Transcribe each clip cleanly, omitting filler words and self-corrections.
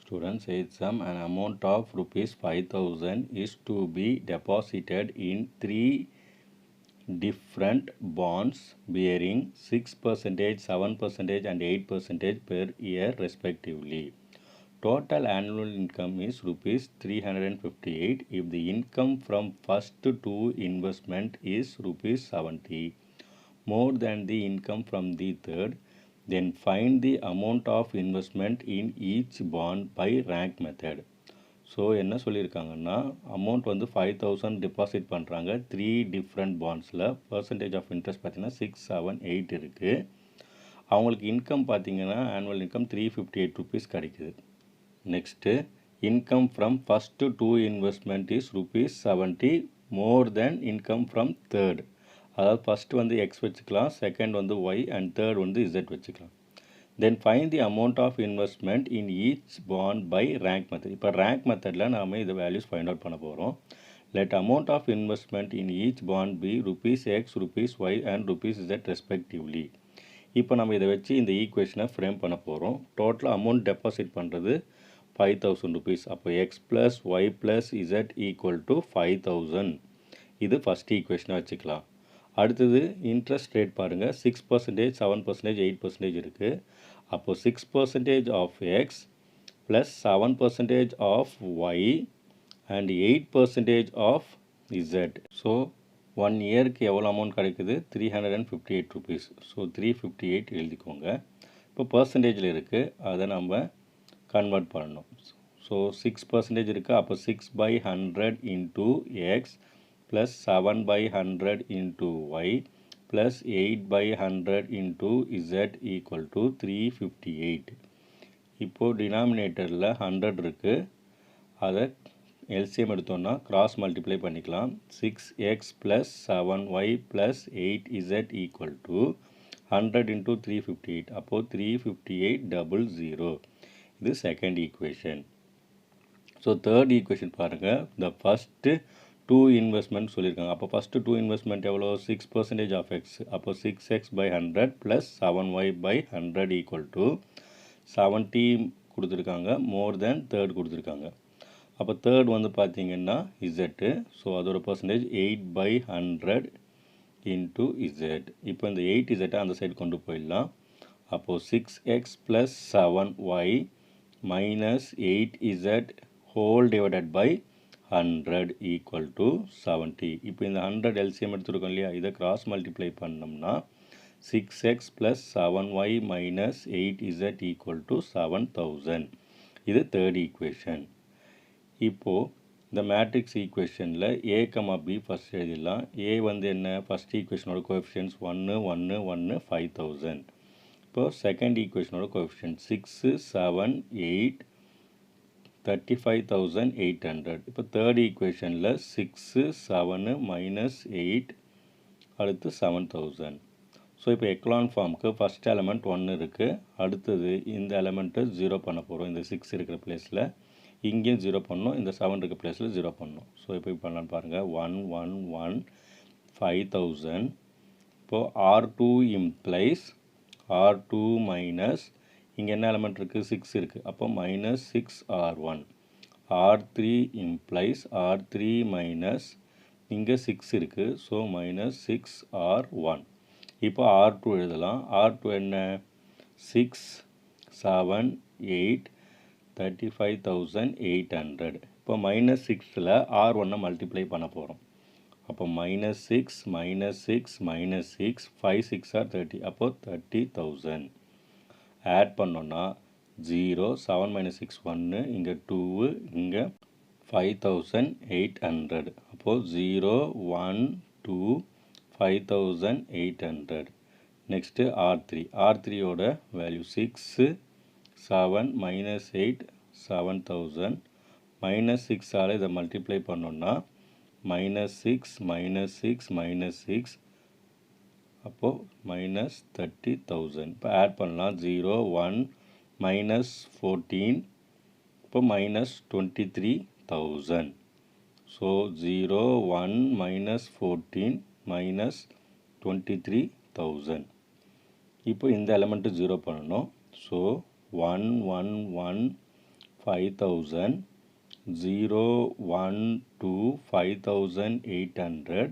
Students, exam an amount of rupees 5000 is to be deposited in three different bonds bearing 6%, 7% and 8% per year respectively. Total annual income is rupees 358 if the income from first two investment is rupees 70 more than the income from the third. Then find the amount of investment in each bond by rank method. So என்ன சொல்லியிருக்காங்கன்னா amount வந்து 5000 deposit பண்ணுறாங்க three different பாண்ட்ஸில். Percentage of interest பார்த்தீங்கன்னா 6, 7, 8 இருக்குது. அவங்களுக்கு income பார்த்தீங்கன்னா annual income 358 rupees கிடைக்குது. Next income from first two investment is rupees 70 more than income from third. அதாவது ஃபஸ்ட்டு வந்து எக்ஸ் வச்சுக்கலாம், செகண்ட் வந்து ஒய் அண்ட் தேர்ட் வந்து இசட் வச்சுக்கலாம். Then find the amount of investment in each bond by rank method. இப்போ rank மெத்தடில் நாம் இதை வேல்யூஸ் ஃபைண்ட் அவுட் பண்ண போகிறோம். Let amount of investment in each bond be rupees x, rupees y and rupees z respectively. இப்போ நம்ம இதை வச்சு இந்த ஈக்குவேஷனை ஃப்ரேம் பண்ண போகிறோம். டோட்டல் அமௌண்ட் டெபாசிட் பண்ணுறது 5000 ருபீஸ். அப்போ x plus y plus z equal to 5000. இது ஃபஸ்ட் ஈக்குவேஷனை வச்சுக்கலாம். அடுத்தது இன்ட்ரெஸ்ட் ரேட் பாருங்கள், 6%, 7%, 8% இருக்குது. அப்போது 6% of x plus 7% of y and 8% of z. So 1 இயருக்கு எவ்வளோ அமௌண்ட் கிடைக்குது? 358 ருபீஸ். ஸோ 358 எழுதிக்கோங்க. இப்போ பர்சன்டேஜில் இருக்குது, அதை நம்ம கன்வெர்ட் பண்ணணும். ஸோ 6% இருக்குது. அப்போ 6/100 into X plus 7/100 into y plus 8/100 into z equal to 358. இப்போது டினாமினேட்டரில் 100 இருக்குது, அதை எல்சிஎம் எடுத்தோன்னா கிராஸ் மல்டிப்ளை பண்ணிக்கலாம். 6x plus 7y plus 8z equal to 100 into 358. அப்போது 35800. இது second equation. So third equation பாருங்கள். த ஃபஸ்ட்டு டூ இன்வெஸ்ட்மெண்ட் சொல்லியிருக்காங்க. அப்போ ஃபஸ்ட்டு டூ இன்வெஸ்ட்மெண்ட் எவ்வளோ? 6% ஆஃப் எக்ஸ். அப்போ 6x/100 plus 7y/100 equal to 70 கொடுத்துருக்காங்க, மோர் தென் தேர்ட் கொடுத்துருக்காங்க. அப்போ தேர்ட் வந்து பார்த்தீங்கன்னா இசட்டு. ஸோ அதோட பர்சன்டேஜ் 8/100 இன்ட்டு இசட். இப்போ இந்த 8 இசட்டை அந்த சைடு கொண்டு போயிடலாம். அப்போது 6x plus 7y minus 8z whole divided by 100 equal to 70. இப்போ இந்த 100 எல்சிஎம் எடுத்துருக்கோம் இல்லையா, இதை கிராஸ் மல்டிப்ளை பண்ணோம்னா 6x plus 7y minus 8z equal to 7000. இது தேர்ட் ஈக்குவேஷன். இப்போது இந்த மேட்ரிக்ஸ் ஈக்குவேஷனில் a, b ஃபஸ்ட் எழுதிடலாம். a வந்து என்ன? ஃபஸ்ட் ஈக்குவேஷனோட கோஎஃபிஷியன்ட்ஸ் 1, 1, 1, 5000. இப்போது செகண்ட் ஈக்குவேஷனோட கோஎஃபிஷியன்ட் 6, 7, 8, 35,800. இப்போ தேர்ட் ஈக்குவேஷனில் 6, 7 மைனஸ் 8 அடுத்து 7000. ஸோ இப்போ எக்லான் ஃபார்முக்கு ஃபஸ்ட் எலமெண்ட் 1 இருக்குது. அடுத்தது இந்த எலமெண்ட்டை 0 பண்ண போகிறோம். இந்த 6 இருக்கிற பிளேஸில் இங்கேயும் 0 பண்ணணும், இந்த 7 இருக்கிற பிளேஸில் 0 பண்ணணும். ஸோ இப்போ பண்ணலான்னு பாருங்கள். 1, 1, 1, 5000. இப்போது R2 இம்ப்ளைஸ் R2 மைனஸ் இங்கே என்ன எலமெண்ட் இருக்குது? 6 இருக்குது. அப்போ minus 6R1. R3 implies R3 minus இங்கே 6 இருக்குது. So minus 6R1. இப்போ R2 எழுதலாம். R2 என்ன? 6, 7, 8, 35,800. இப்போ மைனஸ் 6ல் R1 மல்டிப்ளை பண்ண போகிறோம். அப்போ மைனஸ் 6, மைனஸ் 6, மைனஸ் 6, 5, 6 are 30. அப்போது 30,000. ஆட் பண்ணோன்னா 0, 7 மைனஸ் 6 1, இங்கே 2, இங்கே 5800. அப்போது 0, 1, 2, 5800. Next R3. R3யோட வேல்யூ 6, 7 மைனஸ் 8, 7000. மைனஸ் 6ஆல் இதை மல்டிப்ளை பண்ணோன்னா மைனஸ் 6, மைனஸ் 6, மைனஸ் 6, அப்போது மைனஸ் 30,000. இப்போ ஆட் பண்ணலாம். 0, 1, மைனஸ் 14, இப்போ மைனஸ் 23,000. So 0, 1, minus 14, minus 23,000. இப்போ இந்த எலமெண்ட்டு 0 பண்ணணும். ஸோ 1, 1, 1, 5000, 0, 1, 2, 5800.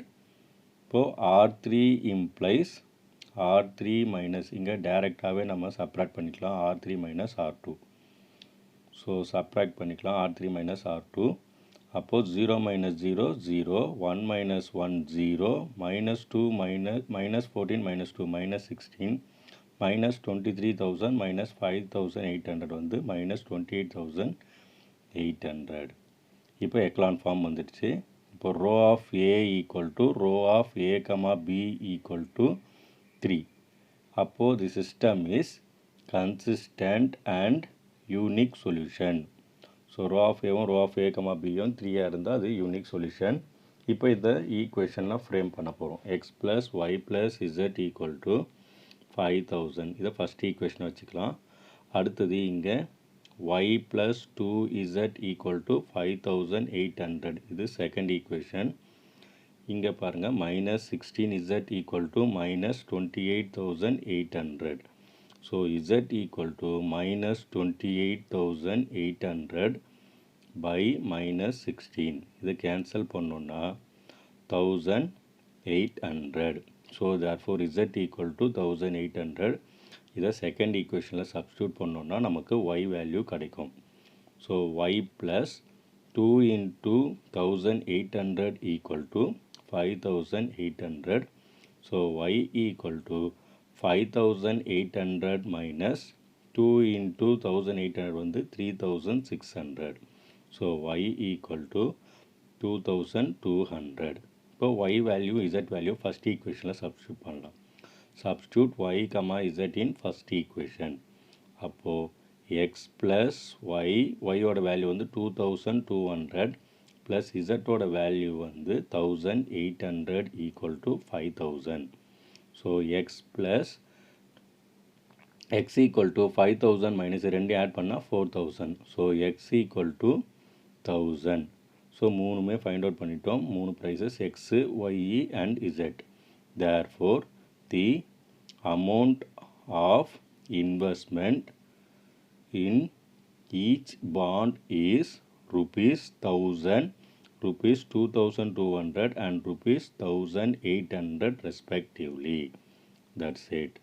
இப்போ R3 implies R3 minus இங்கே டைரெக்டாகவே நம்ம சப்ராக்ட் பண்ணிக்கலாம் R3 minus R2. So subtract பண்ணிக்கலாம் R3 minus R2. அப்போது 0 minus 0, 0, 1 minus 1, 0, minus 2, minus 14, minus 2, minus 16, minus 23,000, minus 5,800 வந்து minus 28,800. இப்போ எக்லான் ஃபார்ம் வந்துடுச்சு. இப்போ row of A equal to row of A, B equal to 3. அப்போது the system is consistent and unique solution. So row of ஏவும் row of A, Bயும் 3 இருந்தால் அது unique solution. இப்போ இதை ஈக்குவேஷனில் ஃப்ரேம் பண்ண போகிறோம். x + y + z = 5000. இதை ஃபஸ்ட் ஈக்குவேஷனை வச்சுக்கலாம். அடுத்தது இங்கே y + 2z = 5800. இது செகண்ட் ஈக்குவேஷன். இங்கே பாருங்கள் -16z = -28,800. So z = -28,800 by -16. இதை கேன்சல் பண்ணோன்னா 1800. So therefore z = 1800. இதை செகண்ட் ஈக்குவேஷனில் சப்ஸ்டியூட் பண்ணோன்னா நமக்கு y வேல்யூ கிடைக்கும். So y + 2 × 1800 = 5800. So y = 5800 minus 2 × 1800 வந்து 3600. So y = 2200. இப்போ y value z value first ஈக்குவேஷனில் சப்ஸ்டியூட் பண்ணலாம். Substitute y, z in first equation. அப்போது x plus y, y ஓட வேல்யூ வந்து 2200 plus z ஓட வேல்யூ வந்து 1800 = 5000. ஸோ x = 5000 minus 2 ஆட் பண்ணால் 4000. So x = 1000. ஸோ மூணுமே ஃபைண்ட் அவுட் பண்ணிட்டோம். 3 prices x, y and z. Therefore, the amount of investment in each bond is ₹1000, ₹2200 and ₹1800 respectively. That's it.